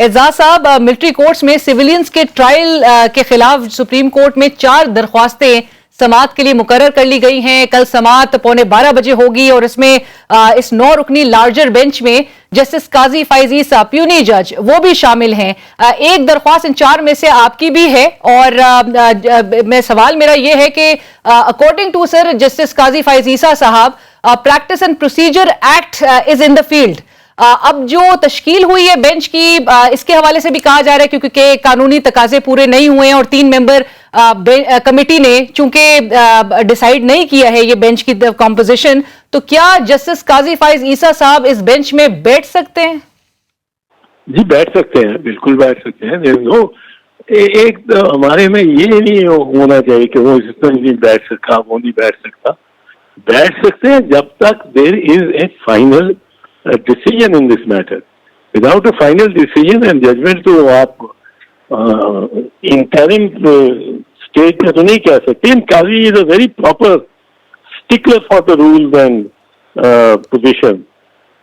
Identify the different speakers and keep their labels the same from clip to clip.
Speaker 1: एजाज साहब, military courts में civilians के ट्रायल के खिलाफ सुप्रीम कोर्ट में 4 दरख्वास्तें समाअत के लिए मुकर्रर कर ली गई हैं। कल समाअत 11:15 बजे होगी और इसमें इस 9 रुकनी लार्जर बेंच में जस्टिस काजी फैज ईसा, प्यूनी जज, वो भी शामिल हैं। एक दरख्वास्त इन 4 में से आपकी भी है और सवाल मेरा ये है कि अकॉर्डिंग टू सर जस्टिस काजी फैज ईसा साहब, practice and procedure act is in the field. अब जो तश्कील हुई है बेंच की, इसके हवाले से भी कहा जा रहा है क्योंकि कानूनी तकाजे पूरे नहीं हुए हैं और 3 मेंबर कमेटी ने चूंकि डिसाइड नहीं किया है ये बेंच की कॉम्पोजिशन, तो क्या जस्टिस काजी फैज ईसा साहब इस बेंच में बैठ सकते हैं?
Speaker 2: जी बैठ सकते हैं, बिल्कुल बैठ सकते हैं। एक हमारे में ये नहीं होना चाहिए कि वो इस पर नहीं बैठ सकता, वो नहीं बैठ सकता। बैठ सकते हैं जब तक there is a final decision in this matter. Without a final decision and judgment, तो आप interim stage में तो नहीं कह सकते। Qazi is a very proper stickler for the rules and position.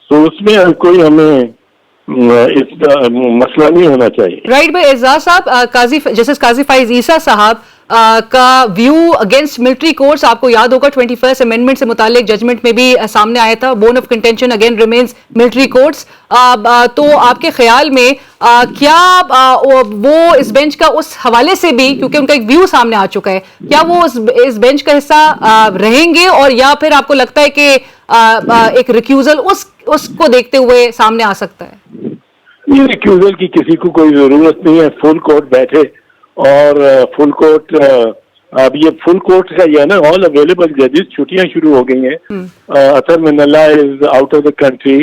Speaker 2: So उसमें कोई हमें इस मसला नहीं होना चाहिए।
Speaker 1: राइट भाई एजाज साहब, जस्टिस काजी फैज ईसा साहब का व्यू अगेंस्ट मिलिट्री कोर्ट्स आपको याद होगा 21st अमेंडमेंट से मुतालिक जजमेंट में भी सामने आया था। Bone of contention again remains military courts. तो आपके ख्याल में क्या वो इस बेंच का उस हवाले से भी, क्योंकि उनका एक व्यू सामने आ चुका है, क्या वो इस बेंच का हिस्सा रहेंगे और या फिर आपको लगता है कि एक रिक्यूजल उसको देखते हुए सामने आ सकता है?
Speaker 2: ये रिक्यूजल की किसी को कोई जरूरत नहीं है। फुल कोर्ट बैठे और फुल कोर्ट, अब ये फुल कोर्ट का ये है ना, ऑल अवेलेबल जजेस, छुट्टियां शुरू हो गई हैं। Athar Minallah is out of the country.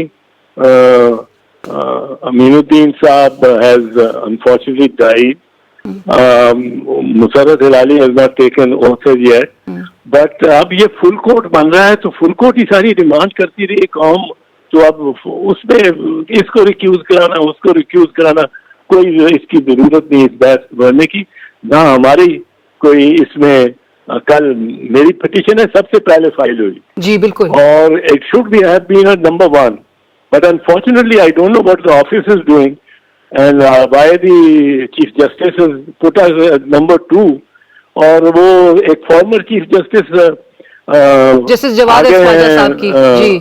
Speaker 2: Aminuddin sahab has unfortunately died. Musarrat Hilali has not taken oath yet. But अब ये फुल कोर्ट बन रहा है तो फुल कोर्ट ही सारी डिमांड करती रही कौम, तो अब उसमें इसको रिक्यूज कराना, उसको रिक्यूज कराना, कोई इसकी जरूरत नहीं इस बहस बढ़ने की। ना हमारी कोई इसमें कल मेरी पिटीशन है सबसे पहले फाइल हुई
Speaker 1: जी बिल्कुल, और
Speaker 2: it should be have been at number 1, but unfortunately I don't know what the office is doing and why the chief justice is put as number 2। और वो एक former chief justice
Speaker 1: justice Jawad Khawaja साहब की जी,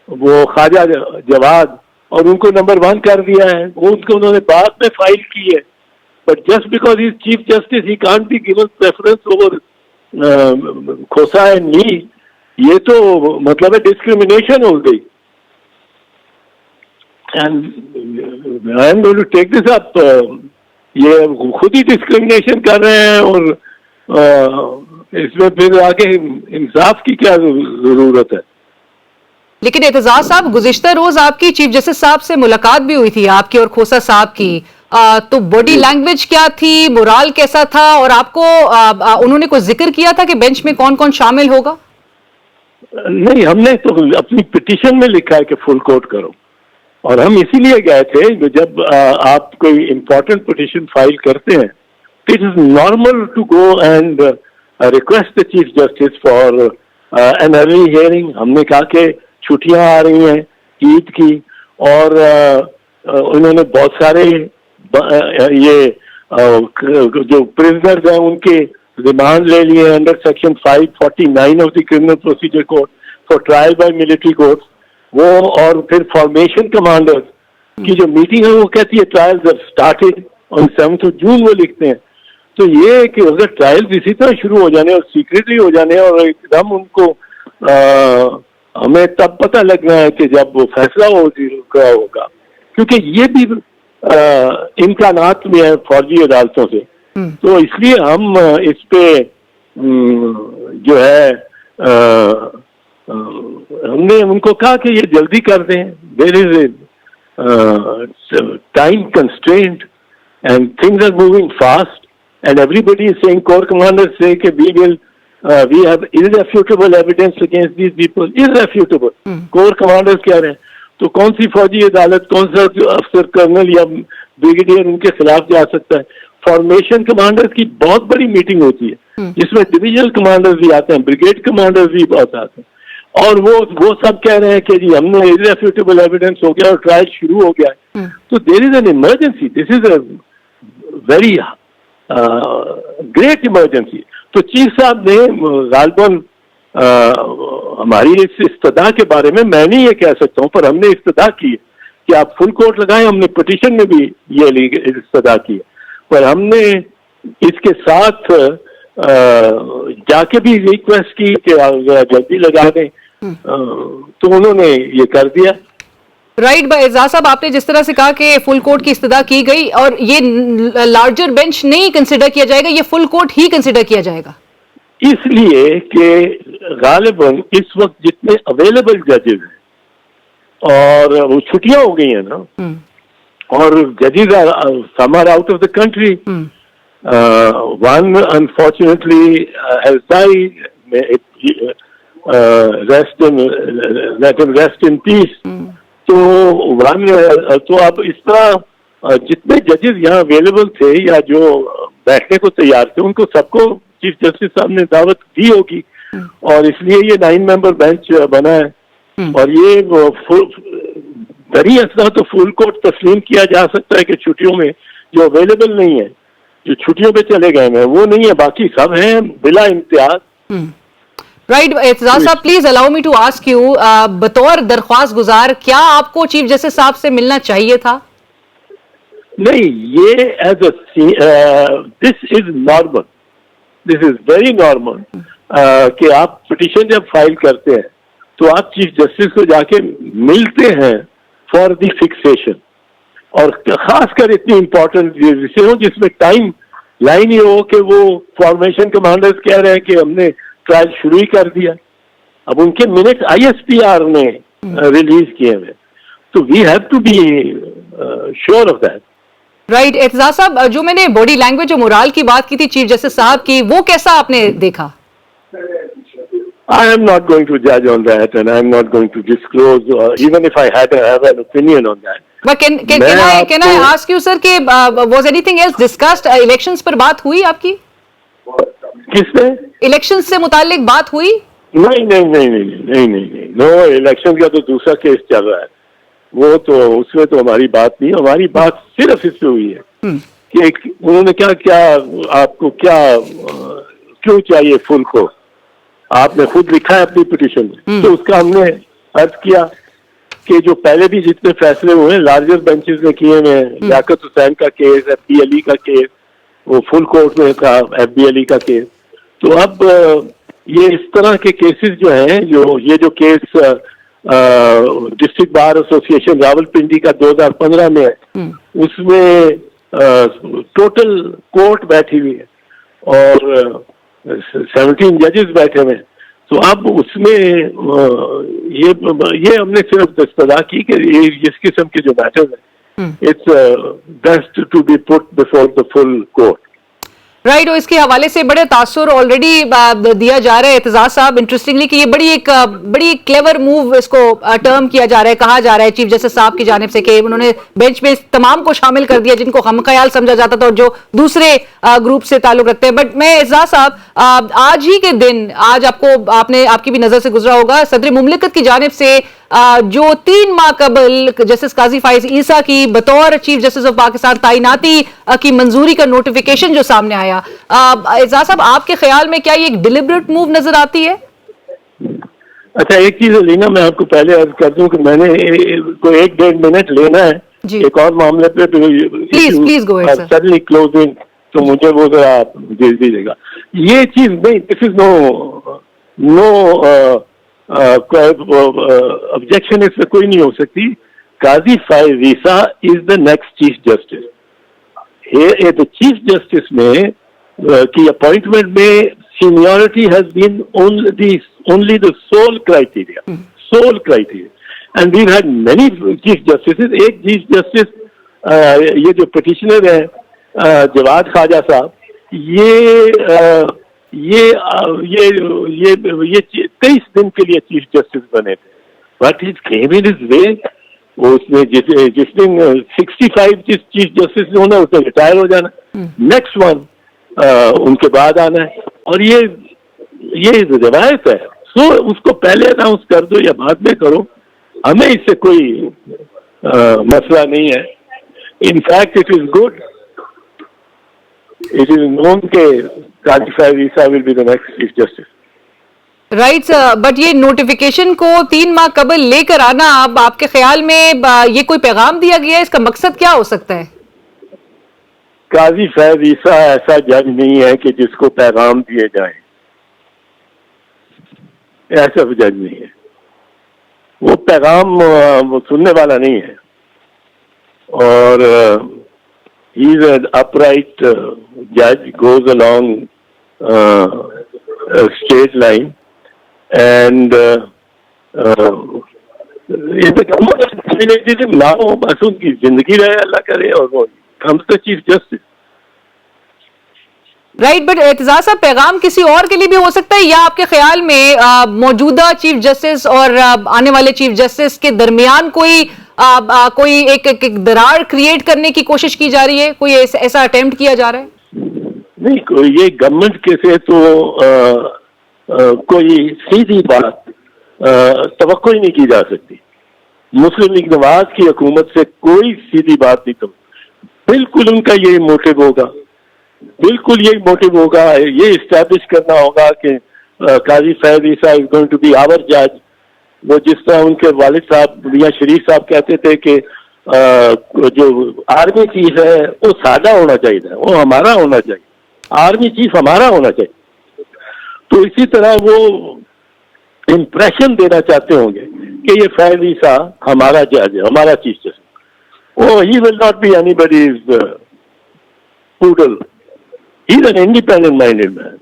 Speaker 2: वो ख्वाजा जवाद, और उनको नंबर 1 कर दिया है। वो उनको उन्होंने बाद में फाइल की है, but just because he chief justice he can't be given preference over Khosa and me. ये तो मतलब है डिस्क्रिमिनेशन हो गई। And I am going to take this up. ये खुद ही डिस्क्रिमिनेशन कर रहे हैं और इसमें फिर आगे इंसाफ की क्या जरूरत है?
Speaker 1: लेकिन एतजाज साहब, गुज़िश्ता रोज आपकी चीफ जस्टिस साहब से मुलाकात भी हुई थी आपकी और खोसा साहब की, तो बॉडी लैंग्वेज क्या थी, मोराल कैसा था, और आपको उन्होंने कोई जिक्र किया था कि बेंच में कौन कौन शामिल होगा?
Speaker 2: नहीं, हमने तो अपनी पिटीशन में लिखा है कि फुल कोर्ट करो, और हम इसीलिए गए थे जब आप कोई इम्पोर्टेंट पिटीशन फाइल करते हैं, it is normal to go and request the chief justice for an early hearing. हमने कहा कि छुट्टियां आ रही हैं ईद की, और उन्होंने बहुत सारे ये जो प्रिजनर्स हैं उनके रिमांड ले लिए under section 549 of the criminal procedure code for trial by military court. वो और फिर फॉर्मेशन कमांडर्स की जो मीटिंग है वो कहती है trials have started on 7th of June, वो लिखते हैं। तो ये कि अगर ट्रायल्स इसी तरह शुरू हो जाने और सीक्रेटली हो जाने और एकदम उनको हमें तब पता लगना है कि जब वो फैसला होगा, क्योंकि ये भी इम्कानात में है फौजी अदालतों से। तो इसलिए हम इस पे जो है हमने उनको कहा कि ये जल्दी कर दें, there is time constraint and things are moving fast and everybody is saying, core commander से कि we have irrefutable evidence against these people, irrefutable. Core commanders कह रहे हैं, तो कौन सी फौजी अदालत, कौन सा अफसर, कर्नल या ब्रिगेडियर उनके खिलाफ जा सकता है? फॉर्मेशन कमांडर्स की बहुत बड़ी मीटिंग होती है जिसमें डिविजनल कमांडर्स भी आते हैं, ब्रिगेड कमांडर्स भी बहुत आते हैं, और वो सब कह रहे हैं कि जी हमने irrefutable एविडेंस हो गया और ट्रायल शुरू हो गया है। तो there is an emergency, this is a very great emergency. तो चीफ साहब ने गालबन हमारी इस इस्तदा के बारे में मैं नहीं ये कह सकता हूँ, पर हमने इस्तदा की कि आप फुल कोर्ट लगाएं। हमने पिटीशन में भी ये इस्तदा की, पर हमने इसके साथ जाके भी रिक्वेस्ट की कि जल्दी लगा दें, तो उन्होंने ये कर दिया।
Speaker 1: राइट एजाज साहब, आपने जिस तरह से कहा कि फुल कोर्ट की इस्तदा की गई और ये लार्जर बेंच नहीं कंसिडर किया जाएगा, ये फुल कोर्ट ही कंसिडर किया जाएगा,
Speaker 2: इसलिए कि गालिबन इस वक्त जितने अवेलेबल जजेस हैं, और वो छुट्टियां हो गई हैं ना, और जजेस some are out of the country, one unfortunately has died, let him rest in peace. तो अब इस तरह जितने जजेस यहाँ अवेलेबल थे या जो बैठने को तैयार थे, उनको सबको चीफ जस्टिस साहब ने दावत दी होगी, और इसलिए ये 9 मेंबर बेंच बना है। और ये दरी असला तो फुल कोर्ट तस्लीम किया जा सकता है कि छुट्टियों में जो अवेलेबल नहीं है, जो छुट्टियों पे चले गए हैं, वो नहीं है, बाकी सब हैं बिला इम्तियाज।
Speaker 1: राइट एतजाज साहब, please allow me to ask you, बतौर दरख्वास्त गुजार, क्या आपको चीफ जस्टिस साहब से मिलना चाहिए था?
Speaker 2: नहीं, ये as this is normal, this is very normal कि आप पिटीशन जब फाइल करते हैं तो आप चीफ जस्टिस को जाके मिलते हैं फॉर द फिक्सेशन, और खासकर इतनी इंपॉर्टेंट विषय हो जिसमें टाइम लाइन ही हो कि वो फॉर्मेशन कमांडर्स कह रहे हैं कि हमने ट्रायल शुरू ही कर दिया, अब उनके मिनट ISPR ने रिलीज किए हुए, तो we have to be sure of that.
Speaker 1: Right Aitzaz साहब, जो मैंने बॉडी लैंग्वेज और मोराल की बात की थी चीफ जस्टिस साहब की, वो कैसा आपने देखा?
Speaker 2: I am not going to judge on that, and I am not going to disclose, even if I have an opinion on that.
Speaker 1: But can I ask you, sir, कि was anything else discussed? Elections पर बात हुई आपकी?
Speaker 2: किसने?
Speaker 1: Elections से मुताल्लिक बात हुई?
Speaker 2: नहीं, नो, इलेक्शन का तो दूसरा केस चल रहा है, वो तो उसमें तो हमारी बात नहीं, हमारी बात सिर्फ इससे हुई है कि उन्होंने क्या आपको क्यों चाहिए फुल को, आपने खुद लिखा है अपनी पिटीशन में, तो उसका हमने अर्ज किया कि जो पहले भी जितने फैसले हुए लार्जर बेंचेस ने किए हैं, लियाकत हुसैन का केस, FB का केस, वो फुल कोर्ट में था FB का केस, तो अब ये इस तरह के केसेस जो हैं, जो case district bar association Rawalpindi का 2015 में है, उसमें टोटल कोर्ट बैठी हुई है और 17 जजेस बैठे हुए हैं, तो अब उसमें ये हमने सिर्फ दस्तदा की कि इस किस्म के जो मैटर्स हैं, it's best to be put before the full court.
Speaker 1: Right, और इसके हवाले से बड़े तासुर ऑलरेडी दिया जा रहा है एतजाज साहब, इंटरेस्टिंगली, कि ये बड़ी क्लेवर मूव इसको टर्म किया जा रहा है, कहा जा रहा है चीफ जस्टिस साहब की जानिब से कि उन्होंने बेंच में तमाम को शामिल कर दिया जिनको हम ख्याल समझा जाता था और जो दूसरे ग्रुप से ताल्लुक रखते हैं। बट मैं एतजाज साहब, आज ही के दिन, आज आपकी भी नजर से गुजरा होगा, सदर मुमलिकत की जानिब से जो 3 माह कबल जस्टिस काजी फाइज ईसा की बतौर चीफ जस्टिस ऑफ पाकिस्तान तैनाती की मंजूरी का नोटिफिकेशन जो सामने आया, एजाज साहब, आपके ख्याल में क्या ये एक डिलिबरेट मूव नजर आती है?
Speaker 2: अच्छा, एक चीज लीना, मैं आपको पहले अर्ज कर दूं कि मैंने कोई 1-1.5 मिनट लेना है एक और मामले पे,
Speaker 1: please go ahead sir,
Speaker 2: suddenly closing, तो मुझे वो जरा दे दीजिएगा। ये चीज नहीं, दिस इज नो ऑब्जेक्शन, इसमें कोई नहीं हो सकती। Qazi Faez Isa is the next chief justice. The chief justice में की अपॉइंटमेंट में seniority has been only the sole criteria, and we had many chief justice. एक चीफ जस्टिस ये जो पिटिशनर है जवाद ख्वाजा साहब, ये 23 दिन के लिए चीफ जस्टिस बने थे, but it came in his way. उसने जिस दिन 65 चीफ जस्टिस होना है उसने रिटायर हो जाना, नेक्स्ट वन उनके बाद आना है, और ये रिवायत है। सो उसको पहले अनाउंस कर दो या बाद में करो, हमें इससे कोई मसला नहीं है. In fact, it is good. It is known के काजी फैज ईसा will be the next Chief Justice.
Speaker 1: Right sir, but ये नोटिफिकेशन को 3 माह कबल लेकर आना, अब आपके ख्याल में ये कोई पैगाम दिया गया है? इसका मकसद क्या हो सकता है?
Speaker 2: काजी फैज ईसा ऐसा जज नहीं है कि जिसको पैगाम दिए जाए. ऐसा जज नहीं है. वो पैगाम सुनने वाला नहीं है. और he is an upright judge, goes along a straight line, and if the government ना हो, बस उनकी जिंदगी रहे, अल्लाह करे, और वो comes the Chief Justice.
Speaker 1: Right, but Aitzaz साहब, पैगाम किसी और के लिए भी हो सकता है, या आपके ख्याल में मौजूदा चीफ जस्टिस और आने वाले चीफ जस्टिस के दरमियान कोई एक दरार क्रिएट करने की कोशिश की जा रही है? कोई ऐसा अटेम्प्ट किया जा रहा है?
Speaker 2: नहीं, ये गवर्नमेंट के से तो कोई सीधी बात तवक्को ही नहीं की जा सकती. मुस्लिम लीग नवाज की हुकूमत से कोई सीधी बात नहीं. तो बिल्कुल उनका यही मोटिव होगा, बिल्कुल यही मोटिव होगा. ये इस्टेब्लिश करना होगा कि Qazi Faez Isa is going to be our जज. वो जिस तरह उनके वालिद साहब मियां शरीफ साहब कहते थे कि जो आर्मी चीफ है वो सादा होना चाहिए, वो हमारा होना चाहिए, आर्मी चीफ हमारा होना चाहिए. तो इसी तरह वो इम्प्रेशन देना चाहते होंगे कि ये फैज ईसा हमारा जज है, हमारा chief justice. Oh, he will not be anybody's poodle. He's an independent-minded man.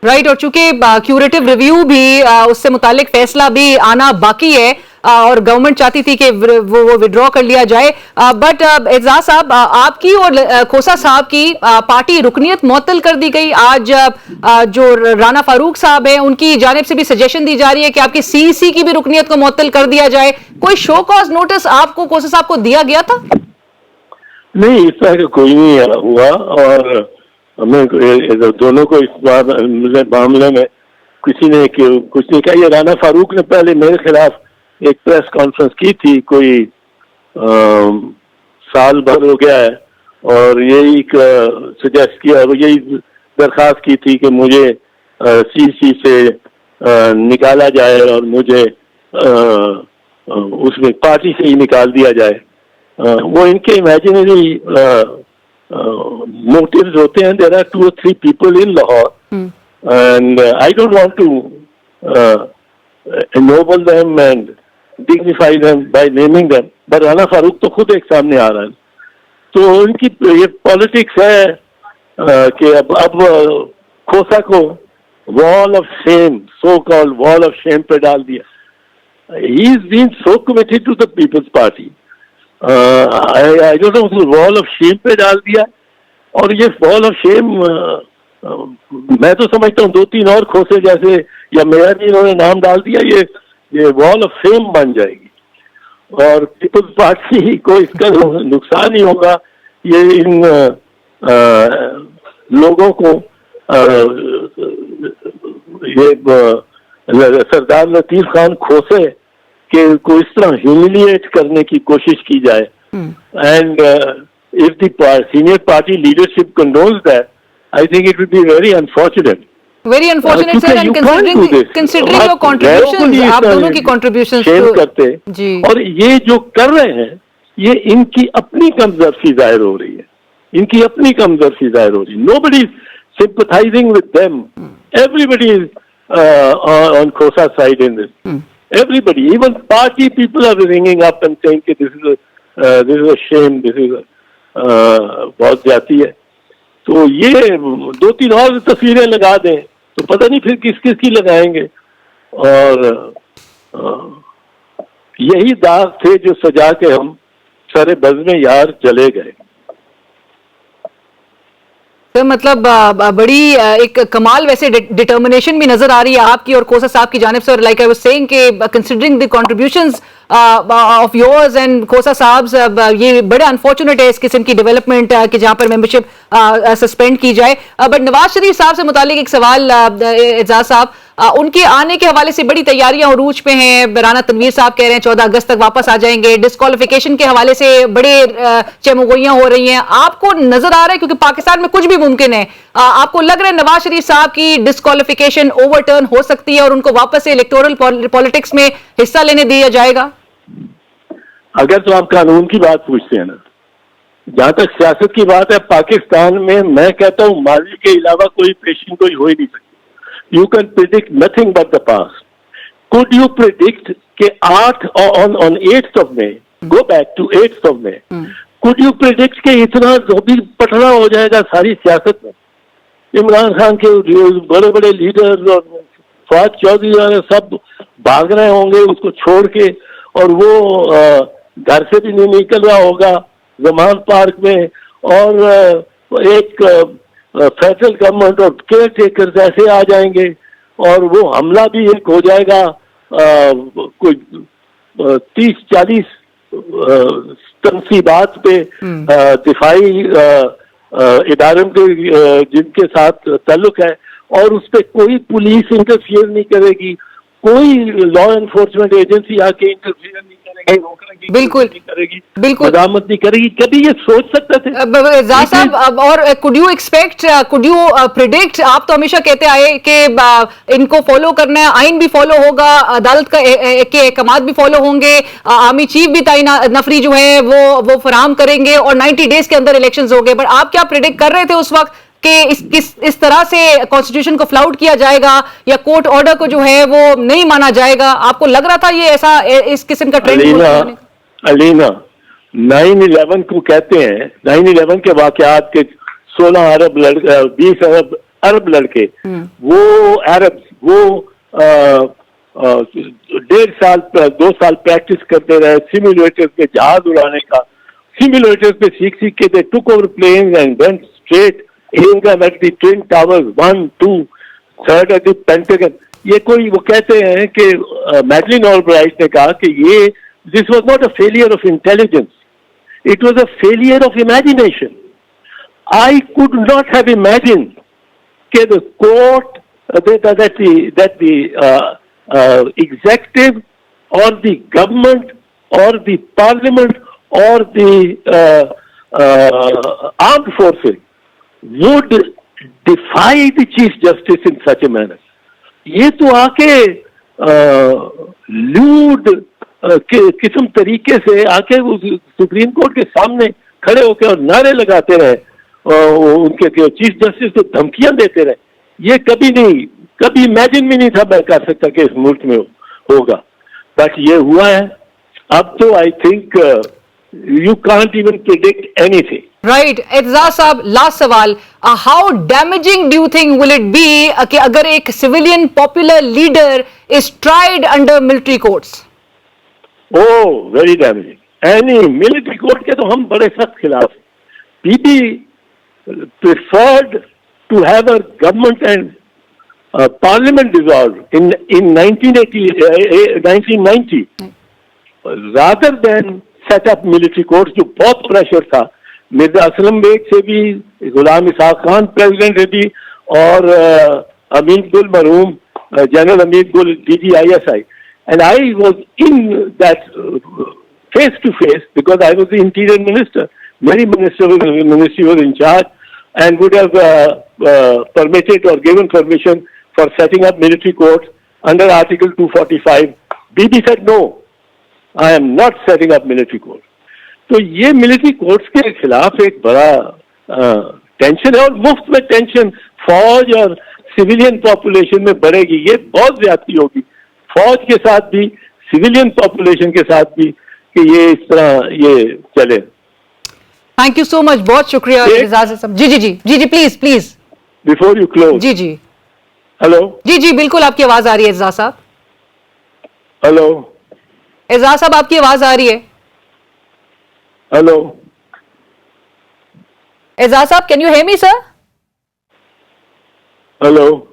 Speaker 1: Right, और चूंकि क्यूरेटिव रिव्यू भी उससे मुतालिक फैसला भी आना बाकी है, और गवर्नमेंट चाहती थी कि वो विड्रॉ कर लिया जाए, बट एजाज साहब, आपकी और खोसा साहब की पार्टी रुकनियत मुअत्तल कर दी गई. आज जो राना फारूक साहब हैं, उनकी जानिब से भी सजेशन दी जा रही है कि आपकी सीईसी की भी रुकनियत को मुअत्तल कर दिया जाए. कोई शो कॉज नोटिस आपको, खोसा साहब को, दिया गया था?
Speaker 2: नहीं, इस तरह का कोई नहीं हुआ, और हमें दोनों को इस मामले में किसी ने कुछ नहीं कहा. ये राना फारूक ने पहले मेरे खिलाफ एक प्रेस कॉन्फ्रेंस की थी, कोई साल भर हो गया है, और यही सजेस्ट किया, यही दरखास्त की थी कि मुझे सीसी से निकाला जाए और मुझे उसमें पार्टी से ही निकाल दिया जाए. वो इनके इमेजिनरी मोटिव्स होते हैं. There are 2 or 3 people in Lahore, and I don't want to ennoble them and dignify them by naming them, but Rana Farooq तो खुद एक सामने आ रहा है. तो उनकी ये पॉलिटिक्स है कि अब खोसा को wall of shame, so called wall of shame पे डाल दिया. he is being so committed to the People's Party. I don't know, wall of shame पे डाल दिया. और ये वॉल ऑफ शेम मैं तो समझता हूँ 2-3 और खोसे जैसे, या मेरा भी इन्होंने नाम डाल दिया, ये वॉल ऑफ फेम बन जाएगी, और पीपल्स पार्टी को इसका नुकसान ही होगा. ये इन लोगों को ये सरदार लतीफ खान खोसे के को इस तरह ह्यूमिलिएट करने की कोशिश की जाए. And if the senior party leadership condones that, I think it would be very unfortunate.
Speaker 1: Very unfortunate, sir, and considering your contributions, आप दोनों की contributions
Speaker 2: शेयर करते
Speaker 1: जी.
Speaker 2: और ये जो कर रहे हैं, ये इनकी अपनी कमजोरी जाहिर हो रही है, इनकी अपनी कमजोरी जाहिर हो रही है. Nobody is sympathizing with them. Everybody is on Khosa's side in this. Everybody, even party people are ringing up and saying that this is a shame, this is बहुत जाती है. तो ये 2-3 और तस्वीरें लगा दें तो पता नहीं फिर किस किस की लगाएंगे. और यही दाग थे जो सजा के हम सारे बज़्म यार चले गए.
Speaker 1: तो मतलब बड़ी एक कमाल वैसे डिटर्मिनेशन भी नजर आ रही है आपकी और खोसा साहब की जानिब से. और लाइक आई वाज सेइंग कि considering the contributions of yours and Khosa sahab, ये बड़े अनफॉर्चुनेट है इस किस्म की डेवलपमेंट कि जहां पर मेंबरशिप सस्पेंड की जाए। बट नवाज शरीफ साहब से मुतालिक एक सवाल, एजाज साहब, उनके आने के हवाले से बड़ी तैयारियां उरूज पे हैं। राना तनवीर साहब कह रहे हैं 14 अगस्त तक वापस आ जाएंगे। डिस्क्वालिफिकेशन के हवाले से बड़े चेमगोइयां हो रही हैं। आपको नजर आ रहा है, क्योंकि पाकिस्तान में कुछ भी मुमकिन है, आपको लग रहा है नवाज शरीफ साहब की डिस्क्वालिफिकेशन ओवरटर्न हो सकती है और उनको वापस से इलेक्टोरल पॉलिटिक्स में हिस्सा लेने दिया जाएगा?
Speaker 2: अगर तो आप कानून की बात पूछते हैं ना, जहां तक सियासत की बात है, पाकिस्तान में मैं कहता हूं माजी के अलावा कोई पेशी कोई हो ही नहीं सकती। You can predict nothing but the past. Could you predict कि 8 on 8th of May, go back to 8th of May, could you predict कि इतना धोबी पटना हो जाएगा सारी सियासत में? इमरान खान के बड़े बड़े लीडर और फवाद चौधरी वाले सब भाग रहे होंगे उसको छोड़ के, और वो घर से भी नहीं निकल रहा होगा जमान पार्क में, और एक फेडरल गवर्नमेंट और केयर टेकर्स ऐसे आ जाएंगे, और वो हमला भी एक हो जाएगा कोई 30-40 तनसीबात पे, दिफाई इदारों के जिनके साथ ताल्लुक है, और उस पर कोई पुलिस इंटरफियर नहीं करेगी, कोई लॉ एनफोर्समेंट एजेंसी आके इंटरफियर नहीं करेगी, रोकने
Speaker 1: बिल्कुल
Speaker 2: नहीं करेगी,
Speaker 1: बिल्कुल
Speaker 2: मदामत नहीं करेगी। कभी ये सोच सकते थे
Speaker 1: एजाज साहब? और could you expect, could you predict, आप तो हमेशा कहते आए कि इनको फॉलो करना है, आइन भी फॉलो होगा, अदालत का के अहकामात भी फॉलो होंगे, आर्मी चीफ भी तैनात नफरी जो है वो फराहम करेंगे, और 90 डेज के अंदर इलेक्शंस हो गए। बट आप क्या प्रिडिक्ट कर रहे थे उस वक्त कि इस तरह से कॉन्स्टिट्यूशन को फ्लाउट किया जाएगा या कोर्ट ऑर्डर को जो है वो नहीं माना जाएगा? आपको लग रहा था ये ऐसा इस किस्म का ट्रेंड?
Speaker 2: अलीना 9/11 को कहते हैं, 9/11 के वाकयात के 16 अरब लड़के, 20 अरब लड़के, वो अरब वो 1.5 साल 2 साल प्रैक्टिस करते रहे सिमुलेटर्स पे जहाज उड़ाने का, सिमुलेटर्स पे सीख के they took over planes and went straight aim at the twin towers 1, 2, 3rd at the Pentagon. ये कोई वो कहते हैं कि मैडलिन ऑलब्राइट ने कहा कि ये this was not a failure of intelligence, it was a failure of imagination. I could not have imagined that the court, that the executive or the government or the parliament or the armed forces would defy the chief justice in such a manner. ये तो आके लूड किस्म तरीके से आके supreme court के सामने खड़े होकर और नारे लगाते रहे, उनके चीफ जस्टिस को धमकियां देते रहे। ये कभी इमेजिन भी नहीं था मैं कर सकता कि इस मुल्क में होगा, बट ये हुआ है। अब तो I think you can't even predict anything.
Speaker 1: Right. Aijaz साहब, लास्ट सवाल, how damaging do you think will it be कि अगर एक civilian popular leader is tried under military courts?
Speaker 2: Oh, very damaging. Any military court के तो हम बड़े सख्त खिलाफ हैं. PB preferred to have a government and parliament dissolved in 1990 rather than set up military courts, जो बहुत प्रेशर था। मिर्जा असलम बेग से भी, गुलाम इसहाक खान प्रेसिडेंट थे, और अमीन गुल मरहूम जनरल अमीन गुल DGISI. And I was in that face to face because I was the interior minister. Many ministry was in charge and would have permitted or given permission for setting up military courts under Article 245. BB said no, I am not setting up military courts. तो ये military courts के खिलाफ एक बड़ा tension है, और मुफ्त में टेंशन फौज और सिविलियन पॉपुलेशन में बढ़ेगी। ये बहुत ज्यादती होगी फौज के साथ भी, सिविलियन पॉपुलेशन के साथ भी, कि ये इस तरह ये चले।
Speaker 1: थैंक यू सो मच, बहुत शुक्रिया एजाज साहब। जी, प्लीज
Speaker 2: बिफोर यू क्लोज।
Speaker 1: जी
Speaker 2: हेलो।
Speaker 1: जी बिल्कुल, आपकी आवाज आ रही है एजाज साहब।
Speaker 2: हेलो
Speaker 1: एजाज साहब, आपकी आवाज आ रही है?
Speaker 2: हेलो
Speaker 1: एजाज साहब, can you hear me sir?
Speaker 2: Hello,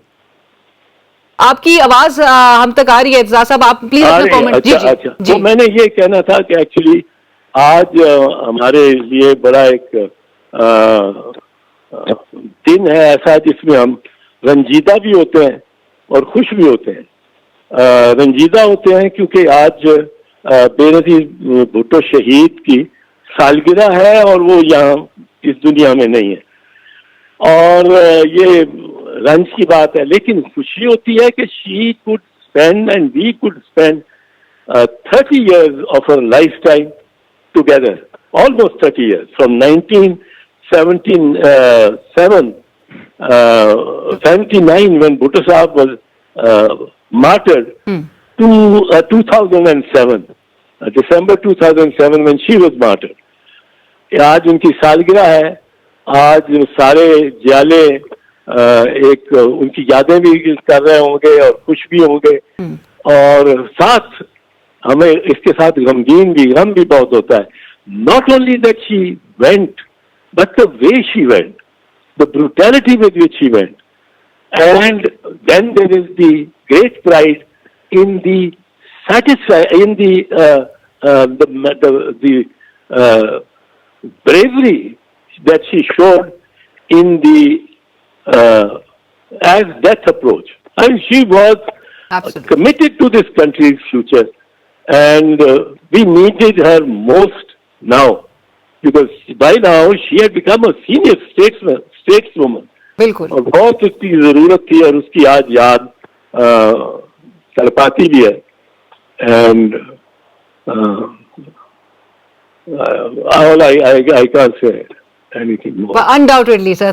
Speaker 1: आपकी आवाज हम तक आ रही है एजाज साहब, आप प्लीज अपना कमेंट।
Speaker 2: अच्छा। तो मैंने ये कहना था कि एक्चुअली आज हमारे लिए बड़ा एक दिन है ऐसा जिसमें हम रंजीदा भी होते हैं और खुश भी होते हैं। रंजीदा होते हैं क्योंकि आज बेनजीर भुट्टो शहीद की सालगिरह है और वो यहाँ इस दुनिया में नहीं है, और ये रंज की बात है। लेकिन खुशी होती है कि she could spend and we could spend 30 years of her lifetime together, almost 30 years, from 79 when Bhutto Sahab was martyred to 2007, December 2007 when she was martyred. आज उनकी सालगिरह है। आज सारे जियाले एक उनकी यादें भी कर रहे होंगे और खुश भी होंगे, और साथ हमें इसके साथ गम भी बहुत होता है। Not only that she went, but the way she went, the brutality with which she went, and then there is the great pride in the bravery that she showed in the as death approach. And she was committed to this country's future, and we needed her most now, because by now she had become a senior stateswoman.
Speaker 1: बिल्कुल।
Speaker 2: और बहुत उसकी जरूरत थी और उसकी आज याद तड़पाती भी है। And all I can't say anything more.
Speaker 1: But undoubtedly, sir.